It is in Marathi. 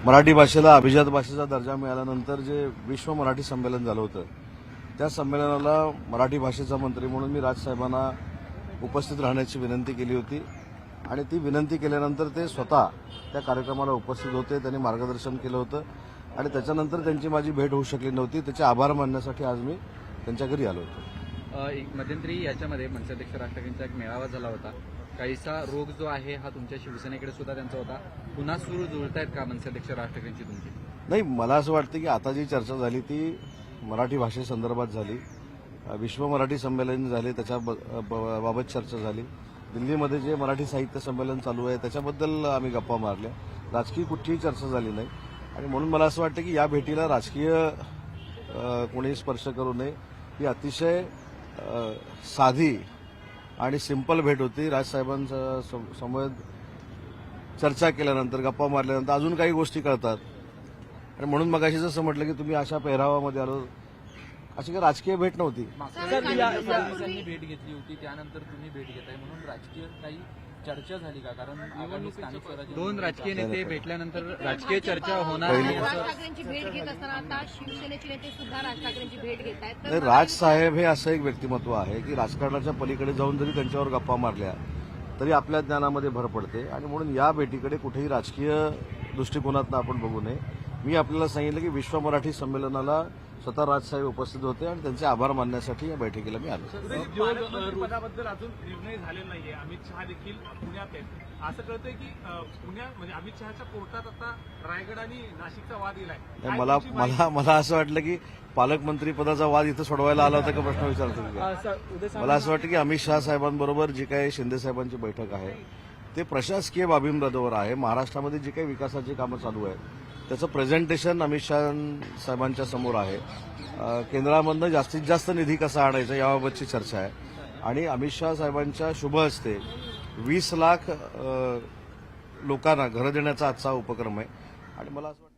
मराठी भाषेला अभिजात भाषेचा दर्जा मिळाल्यानंतर जे विश्व मराठी संमेलन झालं होतं त्या संमेलनाला मराठी भाषेचा मंत्री म्हणून मी राजसाहेबांना उपस्थित राहण्याची विनंती केली होती आणि ती विनंती केल्यानंतर ते स्वतः त्या कार्यक्रमाला उपस्थित होते. त्यांनी मार्गदर्शन केलं होतं आणि त्याच्यानंतर त्यांची माझी भेट होऊ शकली नव्हती. त्याचे आभार मानण्यासाठी आज मी त्यांच्या घरी आलो होतो. मध्यंतरी याच्यामध्ये मनसेअध्यक्ष राज ठाकरेंचा एक मेळावा झाला होता. काहीसा रोग जो आहे हा तुमच्या शिवसेनेकडे सुद्धा त्यांचा होता. पुन्हा सुरू जुळतायत का मनसेअध्यक्ष राज ठाकरेंची तुमची? नाही, मला असं वाटतं की आता जी चर्चा झाली ती मराठी भाषेसंदर्भात झाली. विश्व मराठी संमेलन झाले त्याच्या बाबत चर्चा झाली. दिल्लीमध्ये जे मराठी साहित्य संमेलन चालू आहे त्याच्याबद्दल आम्ही गप्पा मारल्या. राजकीय कुठलीही चर्चा झाली नाही आणि म्हणून मला असं वाटतं की या भेटीला राजकीय कोणी स्पर्श करू नये. ही अतिशय साधी आणि सिंपल भेट होती. राजसाहेबांचा समोर चर्चा केल्यानंतर गप्पा मारल्यानंतर अजून काही गोष्टी कळतात आणि म्हणून मगाशी जसं म्हटलं की तुम्ही अशा पेहरावामध्ये आलो, अशी काही राजकीय भेट नव्हती. फडणवीसांनी भेट घेतली होती त्यानंतर तुम्ही भेट घेताय म्हणून राजकीय काही चर्चा झाली का? कारण दोन राजकीय नेते भेटल्यानंतर राजकीय चर्चा होणार नाही. राज ठाकरेंची भेट घेत असताना आता शिवसेनेचे नेते सुद्धा राज ठाकरेंची भेट घेत आहेत. राजसाहेब हे असं एक व्यक्तिमत्व आहे की राजकारणाच्या पलीकडे जाऊन जरी त्यांच्यावर गप्पा मारल्या तरी आपल्या ज्ञानामध्ये भर पडते आणि म्हणून या भेटीकडे कुठेही राजकीय दृष्टिकोनातून आपण बघू नये. मी आपल्याला सांगितलं की विश्व मराठी संमेलनाला स्वतः राजसाहेब उपस्थित होते आणि त्यांचे आभार मानण्यासाठी या बैठकीला मी आलो. पदाबद्दल अजून निर्णय झाले नाहीये. अमित शहा देखील पुण्यात आहेत. असं कळतंय की पुण्यात म्हणजे अमित शहाच्या कोर्टात आता रायगड आणि नाशिकचा वाद येलाय. मला असं वाटलं की पालकमंत्री पदाचा वाद इथं सोडवायला आला होता का प्रश्न विचारतो. मला असं वाटतं की अमित शहा साहेबांबरोबर जी काही शिंदे साहेबांची बैठक आहे ते प्रशासकीय बाबींबरोबर आहे. महाराष्ट्रामध्ये जी काही विकासाची कामं चालू आहेत त्याचं प्रेझेंटेशन अमित शहा साहेबांच्या समोर आहे. केंद्रामधनं जास्तीत जास्त निधी कसा आणायचा याबाबतची चर्चा आहे आणि अमित शहा साहेबांच्या शुभ हस्ते 20 लाख लोकांना घरं देण्याचा आजचा उपक्रम आहे आणि मला असं वाटतं